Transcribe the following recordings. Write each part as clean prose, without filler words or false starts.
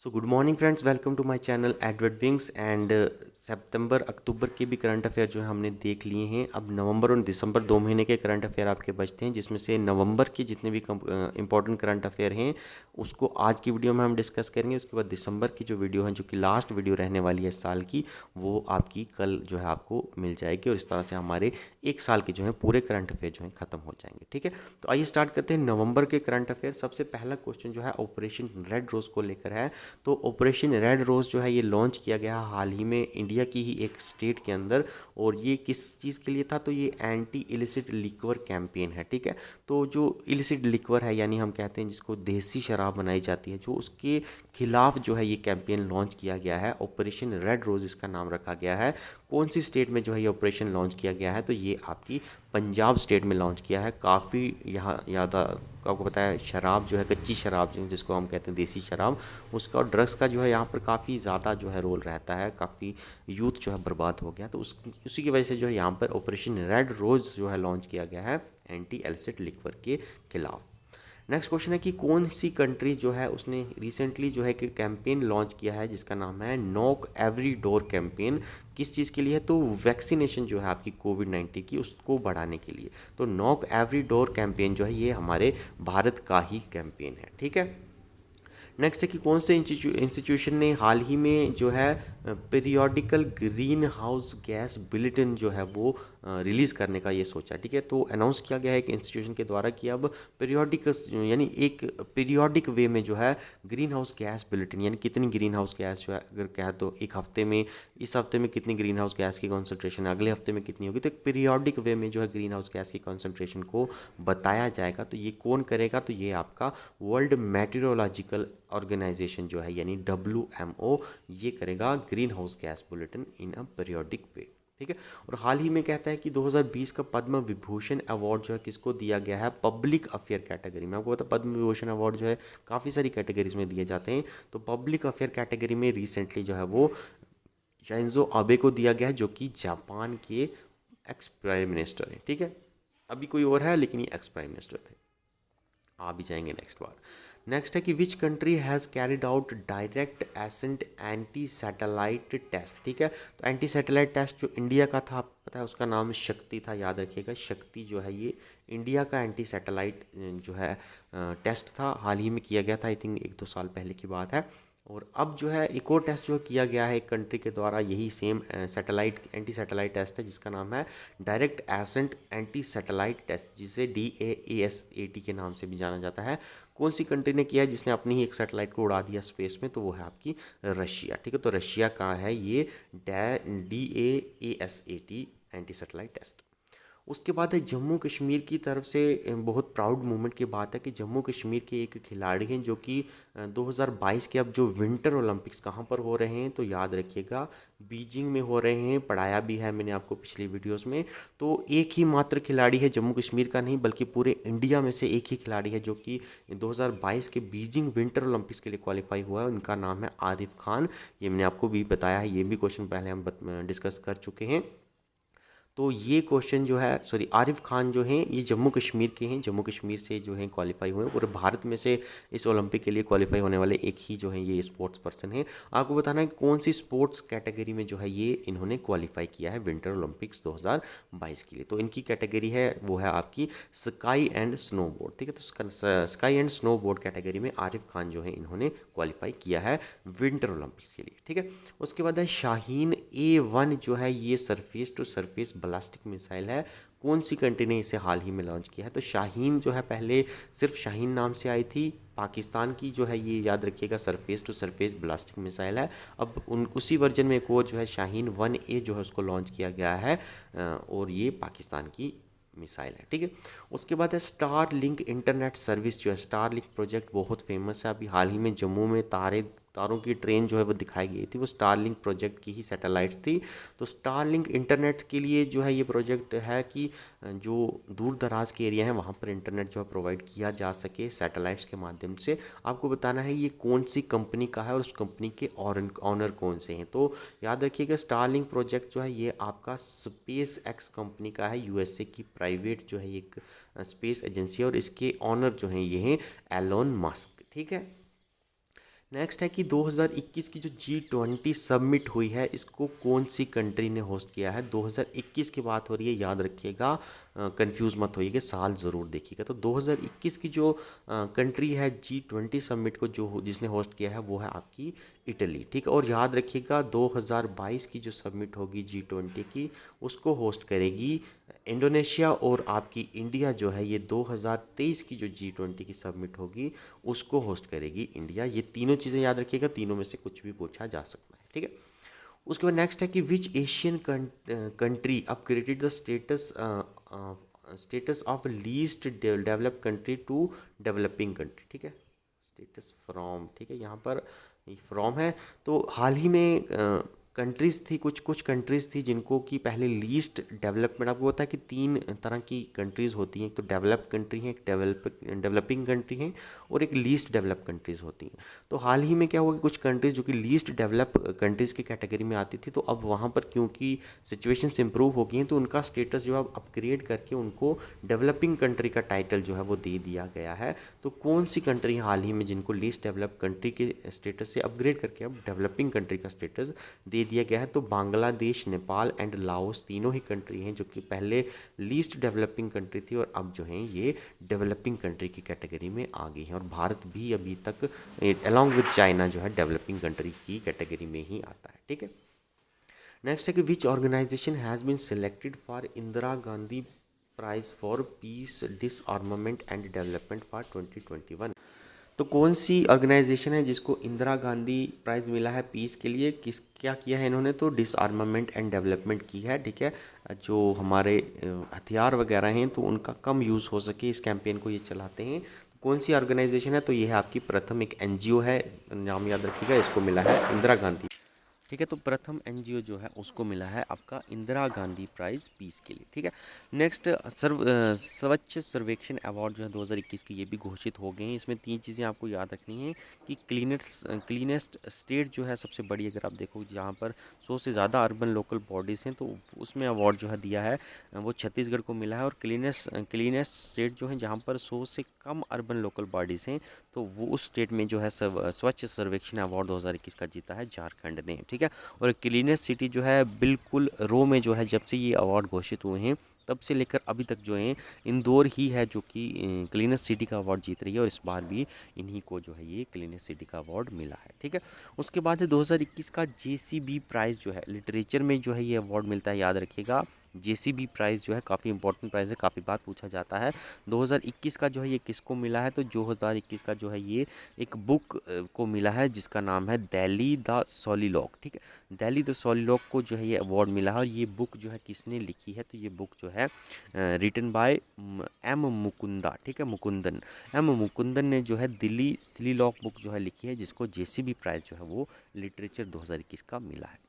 So good morning friends, welcome to my channel Edward wings and सितंबर अक्टूबर के भी करंट अफेयर जो है हमने देख लिए हैं। अब नवंबर और दिसंबर 2 महीने के करंट अफेयर आपके बचते हैं, जिसमें से नवंबर के जितने भी इंपॉर्टेंट करंट अफेयर हैं उसको आज की वीडियो में हम डिस्कस करेंगे। उसके बाद दिसंबर की जो वीडियो है, जो कि लास्ट वीडियो रहने वाली है इस साल की, वो आपकी कल जो है आपको मिल जाएगी और इस तरह से हमारे एक साल के जो है पूरे करंट अफेयर जो है ख़त्म हो जाएंगे। ठीक है, तो आइए स्टार्ट करते हैं नवंबर के करंट अफेयर। सबसे पहला क्वेश्चन जो है ऑपरेशन रेड रोज को लेकर है। तो ऑपरेशन रेड रोज़ जो है ये लॉन्च किया गया हाल ही में इंडिया की ही एक स्टेट के अंदर। और ये किस चीज़ के लिए था? तो ये एंटी इलिसिट लिक्वर कैंपेन है। ठीक है, तो जो इलिसिट लिक्वर है, यानी हम कहते हैं जिसको देसी शराब बनाई जाती है, जो उसके खिलाफ जो है ये कैंपेन लॉन्च किया गया है। ऑपरेशन रेड रोज़ इसका नाम रखा गया है। कौन सी स्टेट में जो है ये ऑपरेशन लॉन्च किया गया है? तो ये आपकी पंजाब स्टेट में लॉन्च किया है। काफ़ी यहाँ याद आपको पता है, शराब जो है, कच्ची शराब जिसको हम कहते हैं देसी शराब, उसका और ड्रग्स का जो है यहाँ पर काफ़ी ज़्यादा जो है रोल रहता है। काफ़ी यूथ जो है बर्बाद हो गया, तो उसी की वजह से जो है यहाँ पर ऑपरेशन रेड रोज़ जो है लॉन्च किया गया है एंटी एलिसिट लिक्वर के खिलाफ। नेक्स्ट क्वेश्चन है कि कौन सी कंट्री जो है उसने रिसेंटली जो है कि कैंपेन लॉन्च किया है जिसका नाम है नॉक एवरी डोर कैंपेन। किस चीज़ के लिए है? तो वैक्सीनेशन जो है आपकी कोविड-19 की, उसको बढ़ाने के लिए। तो नॉक एवरी डोर कैंपेन जो है ये हमारे भारत का ही कैंपेन है। ठीक है, नेक्स्ट है कि कौन से इंस्टीट्यूशन ने हाल ही में जो है periodical green house gas bulletin जो है वो रिलीज़ करने का ये सोचा। ठीक है, तो अनाउंस किया गया है कि इंस्टीट्यूशन के द्वारा कि अब पीरियोडिक यानी एक पीरियोडिक वे में जो है ग्रीन हाउस गैस बुलेटिन, यानी कितनी ग्रीन हाउस गैस जो है, अगर कहे तो एक हफ्ते में, इस हफ्ते में कितनी ग्रीन हाउस गैस की कॉन्सेंट्रेशन है, अगले हफ्ते में कितनी होगी, तो एक पीरियोडिक वे में जो है ग्रीन हाउस गैस की कॉन्सेंट्रेशन को बताया जाएगा। तो ये कौन करेगा? तो ये आपका वर्ल्ड मेटीरियोलॉजिकल ऑर्गेनाइजेशन जो है, यानी WMO, ये करेगा greenhouse gas bulletin in a periodic way. ठीक है, और हाल ही में कहता है कि 2020 का पद्म विभूषण अवार्ड जो है किसको दिया गया है? पब्लिक अफेयर कैटेगरी में। आपको पता है पद्म विभूषण अवार्ड जो है काफ़ी सारी कैटेगरीज में दिए जाते हैं, तो पब्लिक अफेयर कैटेगरी में रिसेंटली जो है वो शिंजो आबे को दिया गया है, जो कि जापान के एक्स प्राइम मिनिस्टर हैं। ठीक है, अभी कोई और है लेकिन ये एक्स प्राइम मिनिस्टर थे। आ भी जाएंगे नेक्स्ट बार। नेक्स्ट है कि which country has carried out direct ascent anti satellite test. ठीक है, तो एंटी सैटेलाइट टेस्ट जो इंडिया का था, आपको पता है उसका नाम शक्ति था, याद रखिएगा। शक्ति जो है ये इंडिया का एंटी सैटेलाइट जो है टेस्ट था, हाल ही में किया गया था। आई थिंक 1-2 साल पहले की बात है। और अब जो है एक और टेस्ट जो किया गया है एक कंट्री के द्वारा, यही same satellite anti satellite test है, जिसका नाम है direct ascent anti satellite test, जिसे DAASAT के नाम से भी जाना जाता है। कौन सी कंट्री ने किया है जिसने अपनी ही एक सैटेलाइट को उड़ा दिया स्पेस में? तो वो है आपकी रशिया। ठीक है, तो रशिया का है ये DAASAT एंटी सैटेलाइट टेस्ट। उसके बाद है जम्मू कश्मीर की तरफ से बहुत प्राउड मोमेंट की बात है कि जम्मू कश्मीर के एक खिलाड़ी हैं जो कि 2022 के अब जो विंटर ओलंपिक्स कहाँ पर हो रहे हैं? तो याद रखिएगा बीजिंग में हो रहे हैं। पढ़ाया भी है मैंने आपको पिछली वीडियोस में। तो एक ही मात्र खिलाड़ी है, जम्मू कश्मीर का नहीं बल्कि पूरे इंडिया में से एक ही खिलाड़ी है जो कि 2022 के बीजिंग विंटर ओलंपिक्स के लिए क्वालिफाई हुआ है। उनका नाम है आरिफ खान। ये मैंने आपको भी बताया है, ये भी क्वेश्चन पहले हम डिस्कस कर चुके हैं। तो ये क्वेश्चन जो है, सॉरी, आरिफ खान जो हैं ये जम्मू कश्मीर के हैं, जम्मू कश्मीर से जो हैं क्वालिफाई हुए हैं। पूरे भारत में से इस ओलंपिक के लिए क्वालिफाई होने वाले एक ही जो हैं ये स्पोर्ट्स पर्सन हैं। आपको बताना है कि कौन सी स्पोर्ट्स कैटेगरी में जो है ये इन्होंने क्वालिफाई किया है विंटर ओलंपिक्स 2022 के लिए। तो इनकी कैटेगरी है वो है आपकी स्काई एंड स्नो बोर्ड। ठीक है, तो sky and snow board category में आरिफ खान जो है इन्होंने क्वालिफाई किया है विंटर ओलंपिक्स के लिए। ठीक है, उसके बाद है शाहीन A1 जो है ये surface to surface ballistic missile है। कौन सी कंट्री ने इसे हाल ही में लॉन्च किया है? तो शाहीन जो है पहले सिर्फ शाहीन नाम से आई थी, पाकिस्तान की जो है ये, याद रखिएगा, surface to surface ballistic missile है। अब उसी वर्जन में एक और जो है शाहीन 1A जो है उसको लॉन्च किया गया है और ये पाकिस्तान की मिसाइल है। ठीक है, उसके बाद है स्टार लिंक इंटरनेट सर्विस जो है, स्टार लिंक प्रोजेक्ट बहुत फेमस है। अभी हाल ही में जम्मू में तारों की ट्रेन जो है वो दिखाई गई थी, वो स्टारलिंक प्रोजेक्ट की ही सैटेलाइट्स थी। तो स्टारलिंक इंटरनेट के लिए जो है ये प्रोजेक्ट है कि जो दूर दराज के एरिया हैं वहाँ पर इंटरनेट जो है प्रोवाइड किया जा सके सैटेलाइट्स के माध्यम से। आपको बताना है ये कौन सी कंपनी का है और उस कंपनी के ऑनर कौन से हैं। तो याद रखिएगा स्टारलिंक प्रोजेक्ट जो है ये आपका स्पेस एक्स कंपनी का है, USA की प्राइवेट जो है एक स्पेस एजेंसी है, और इसके ऑनर जो हैं ये हैं एलोन मस्क। ठीक है, नेक्स्ट है कि 2021 की जो G20 समिट हुई है, इसको कौन सी कंट्री ने होस्ट किया है। 2021 की बात हो रही है, याद रखिएगा, कंफ्यूज मत होइएगा, साल ज़रूर देखिएगा। तो 2021 की जो कंट्री है G20 समिट को जिसने होस्ट किया है वो है आपकी इटली, ठीक है। और याद रखिएगा 2022 की जो समिट होगी G20 की, उसको होस्ट करेगी इंडोनेशिया, और आपकी इंडिया जो है ये 2023 की जो G20 की समिट होगी उसको होस्ट करेगी इंडिया। ये तीनों चीज़ें याद रखिएगा, तीनों में से कुछ भी पूछा जा सकता है, ठीक है। उसके बाद नेक्स्ट है कि which Asian country upgraded the status of least developed country to developing country, ठीक है। स्टेटस फ्रॉम, ठीक है, यहाँ पर फ्रॉम है। तो हाल ही में कंट्रीज़ थी, कुछ कुछ कंट्रीज़ थी जिनको कि पहले लीस्ट डेवलपमेंट, आपको पता है कि तीन तरह की कंट्रीज़ होती हैं, एक तो डेवलप्ड कंट्री है, एक डेवलपिंग कंट्री है, और एक लीस्ट डेवलप कंट्रीज़ होती हैं। तो हाल ही में क्या हुआ कि कुछ कंट्रीज़ जो कि लीस्ट डेवलप कंट्रीज़ की कैटेगरी में आती थी, तो अब वहाँ पर क्योंकि सिचुएशंस इंप्रूव हो गई हैं, तो उनका स्टेटस जो है अपग्रेड करके उनको डेवलपिंग कंट्री का टाइटल जो है वो दे दिया गया है। तो कौन सी कंट्री हाल ही में जिनको लीस्ट डेवलप कंट्री के स्टेटस से अपग्रेड करके अब डेवलपिंग कंट्री का स्टेटस दे दिया गया है। तो बांग्लादेश, नेपाल एंड लाओस तीनों ही कंट्री हैं जो कि पहले लीस्ट डेवलपिंग कंट्री थी और अब जो हैं ये डेवलपिंग कंट्री की कैटेगरी में आ गई हैं। और भारत भी अभी तक अलॉन्ग विद चाइना जो है डेवलपिंग कंट्री की कैटेगरी में ही आता है, ठीक है। नेक्स्ट है कि which organization has been selected for Indira Gandhi prize for peace disarmament and development for 2021। तो कौन सी ऑर्गेनाइजेशन है जिसको इंदिरा गांधी प्राइज़ मिला है पीस के लिए, किस क्या किया है इन्होंने, तो डिसआर्मामेंट एंड डेवलपमेंट की है, ठीक है। जो हमारे हथियार वगैरह हैं तो उनका कम यूज़ हो सके, इस कैंपेन को ये चलाते हैं। तो कौन सी ऑर्गेनाइजेशन है, तो ये है आपकी प्रथम, एक एनजीओ है, नाम याद रखिएगा, इसको मिला है इंदिरा गांधी, ठीक है। तो प्रथम एनजीओ जो है उसको मिला है आपका इंदिरा गांधी प्राइज़ पीस के लिए, ठीक है। नेक्स्ट स्वच्छ सर्वेक्षण अवार्ड जो है 2021 की, ये भी घोषित हो गए हैं। इसमें तीन चीज़ें आपको याद रखनी है कि क्लीनेस्ट स्टेट जो है सबसे बड़ी, अगर आप देखो जहाँ पर 100 से ज़्यादा अर्बन लोकल बॉडीज़ हैं, तो उसमें अवार्ड जो है दिया है वो छत्तीसगढ़ को मिला है। और क्लीनेस्ट स्टेट जो है जहाँ पर 100 से कम अर्बन लोकल बॉडीज़ हैं, तो वो उस स्टेट में जो है स्वच्छ सर्वेक्षण अवार्ड 2021 का जीता है झारखंड ने, ठीक है। और क्लीनेस्ट सिटी जो है बिल्कुल रो में जो है, जब से ये अवार्ड घोषित हुए हैं तब से लेकर अभी तक जो है इंदौर ही है जो कि क्लीनेस्ट सिटी का अवार्ड जीत रही है, और इस बार भी इन्हीं को जो है ये क्लीनेस्ट सिटी का अवार्ड मिला है, ठीक है। उसके बाद है 2021 का जेसीबी प्राइज़ जो है लिटरेचर में जो है ये अवार्ड मिलता है, याद रखिएगा। जेसीबी प्राइज़ जो है काफ़ी इंपॉर्टेंट प्राइज़ है, काफ़ी बार पूछा जाता है। 2021 का जो है ये किसको मिला है, तो 2021 का जो है ये एक बुक को मिला है जिसका नाम है दिल्ली द सॉलिलॉक, ठीक है। दिल्ली द सॉलिलॉक को जो है ये अवार्ड मिला है। और ये बुक जो है किसने लिखी है, तो ये बुक जो है रिटन बाय एम मुकुंदा, ठीक है, मुकुंदन, एम मुकुंदन ने जो है दिल्ली सॉलिलॉक बुक जो है लिखी है, जिसको जेसीबी प्राइज़ जो है वो लिटरेचर 2021 का मिला है।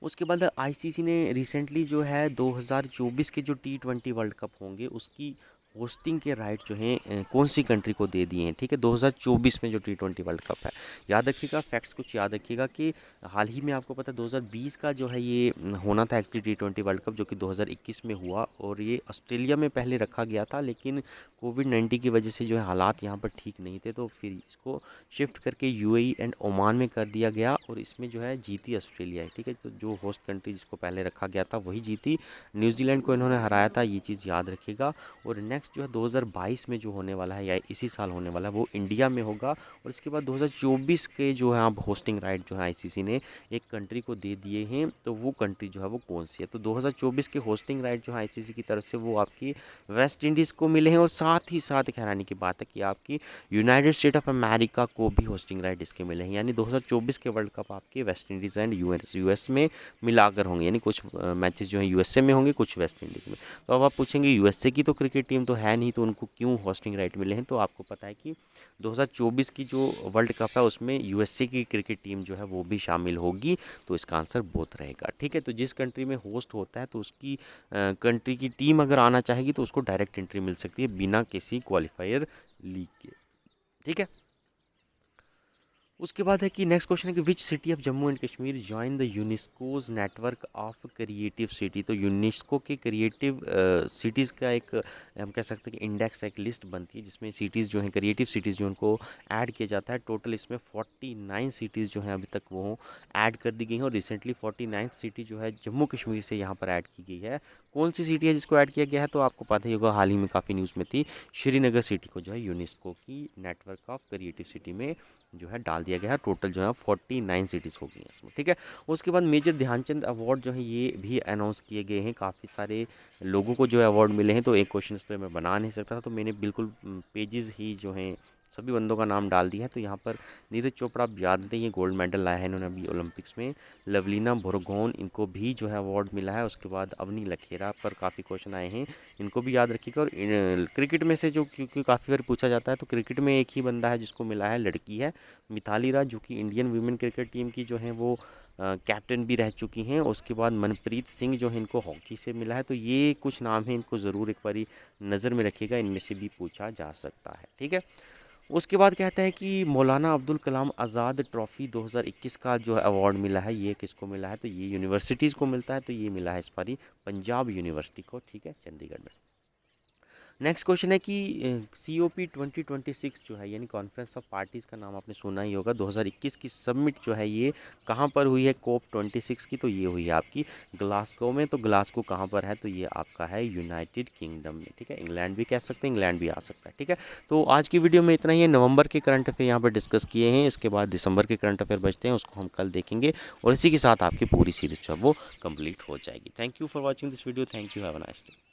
उसके बाद आईसीसी ने रिसेंटली जो है 2024 के जो T20 वर्ल्ड कप होंगे उसकी होस्टिंग के राइट जो हैं कौन सी कंट्री को दे दिए हैं, ठीक है। 2024 में जो T20 वर्ल्ड कप है, याद रखिएगा, फैक्ट्स कुछ याद रखिएगा कि हाल ही में आपको पता है 2020 का जो है ये होना था एक्चुअली T20 वर्ल्ड कप, जो कि 2021 में हुआ, और ये ऑस्ट्रेलिया में पहले रखा गया था, लेकिन कोविड-19 की वजह से जो है हालात यहाँ पर ठीक नहीं थे, तो फिर इसको शिफ्ट करके यूएई एंड ओमान में कर दिया गया, और इसमें जो है जीती ऑस्ट्रेलिया है, ठीक है। तो जो होस्ट कंट्री जिसको पहले रखा गया था वही जीती, न्यूजीलैंड को इन्होंने हराया था, ये चीज़ याद रखिएगा। और नेक्स्ट जो है 2022 में जो होने वाला है या इसी साल होने वाला है वो इंडिया में होगा। और इसके बाद 2024 के जो है अब होस्टिंग राइट जो है आईसीसी ने एक कंट्री को दे दिए हैं, तो वो कंट्री जो है वो कौन सी है, तो 2024 के होस्टिंग राइट जो है आईसीसी की तरफ से वो आपकी वेस्ट इंडीज़ को मिले हैं। और साथ ही साथ एक हैरानी की बात है कि आपकी यूनाइटेड स्टेट ऑफ अमेरिका को भी होस्टिंग राइट इसके मिले हैं, यानी 2024 के वर्ल्ड कप आपके वेस्ट इंडीज़ एंड यूएस में मिलाकर होंगे, यानी कुछ मैचेस जो हैं यूएसए में होंगे, कुछ वेस्ट इंडीज़ में। तो अब आप पूछेंगे यूएसए की तो क्रिकेट टीम तो है नहीं, तो उनको क्यों होस्टिंग राइट मिले हैं, तो आपको पता है कि 2024 की जो वर्ल्ड कप है उसमें यूएसए की क्रिकेट टीम जो है वो भी शामिल होगी, तो इसका आंसर बोथ रहेगा, ठीक है। तो जिस कंट्री में होस्ट होता है तो उसकी कंट्री की टीम अगर आना चाहेगी तो उसको डायरेक्ट एंट्री मिल सकती है बिना किसी क्वालिफायर लीग के, ठीक है। उसके बाद है कि नेक्स्ट क्वेश्चन है कि which city of Jammu and Kashmir join the UNESCO's network of creative city. तो यूनेस्को के क्रिएटिव सिटीज़ का एक हम कह सकते हैं कि इंडेक्स, एक लिस्ट बनती है जिसमें सिटीज़ जो हैं क्रिएटिव सिटीज़ जो उनको ऐड किया जाता है। टोटल इसमें 49 सिटीज़ जो हैं अभी तक वो ऐड कर दी गई हैं और रिसेंटली 49th सिटी जो है जम्मू कश्मीर से यहाँ पर ऐड की गई है। कौन सी सिटी है जिसको ऐड किया गया है? तो आपको पता ही होगा, हाल ही में काफ़ी न्यूज़ में थी, श्रीनगर सिटी को जो है यूनेस्को की नेटवर्क ऑफ क्रिएटिव सिटी में जो है डाल दिया गया है। टोटल जो है 49 सिटीज़ हो गई हैं इसमें, ठीक है। उसके बाद मेजर ध्यानचंद अवार्ड जो है ये भी अनाउंस किए गए हैं। काफ़ी सारे लोगों को जो है अवार्ड मिले हैं, तो एक क्वेश्चन इस पे मैं बना नहीं सकता था, तो मैंने बिल्कुल पेजेस ही जो हैं सभी बंदों का नाम डाल दिया है। तो यहाँ पर नीरज चोपड़ा, आप जानते हैं, गोल्ड मेडल लाया है इन्होंने अभी ओलंपिक्स में। लवलीना बोरगोन, इनको भी जो है अवार्ड मिला है। उसके बाद अवनी लखेरा पर काफ़ी क्वेश्चन आए हैं, इनको भी याद रखिएगा। और क्रिकेट में से जो, क्योंकि काफ़ी बार पूछा जाता है, तो क्रिकेट में एक ही बंदा है जिसको मिला है, लड़की है मिताली राज, जो कि इंडियन वीमेन क्रिकेट टीम की जो है वो कैप्टन भी रह चुकी हैं। उसके बाद मनप्रीत सिंह जो है इनको हॉकी से मिला है। तो ये कुछ नाम है, इनको ज़रूर एक बारी नज़र में रखिएगा, इनमें से भी पूछा जा सकता है, ठीक है। उसके बाद कहता है कि मौलाना अब्दुल कलाम आज़ाद ट्रॉफ़ी 2021 का जो है अवार्ड मिला है, ये किसको मिला है? तो ये यूनिवर्सिटीज़ को मिलता है। तो ये मिला है इस बारी पंजाब यूनिवर्सिटी को, ठीक है, चंडीगढ़ में। नेक्स्ट क्वेश्चन है कि COP 2026 जो है, यानी कॉन्फ्रेंस ऑफ पार्टीज़ का नाम आपने सुना ही होगा। 2021 की समिट जो है ये कहाँ पर हुई है? COP 26 की, तो ये हुई है आपकी ग्लासगो में। तो ग्लासगो कहाँ पर है? तो ये आपका है यूनाइटेड किंगडम में, ठीक है। इंग्लैंड भी कह सकते हैं, इंग्लैंड भी आ सकता है, ठीक है। तो आज की वीडियो में इतना ही है। नवंबर के करंट अफेयर यहाँ पर डिस्कस किए हैं, इसके बाद दिसंबर के करंट अफेयर बचते हैं, उसको हम कल देखेंगे और इसी के साथ आपकी पूरी सीरीज जो है वो कंप्लीट हो जाएगी। Thank you for watching this video. Thank you, have a nice day.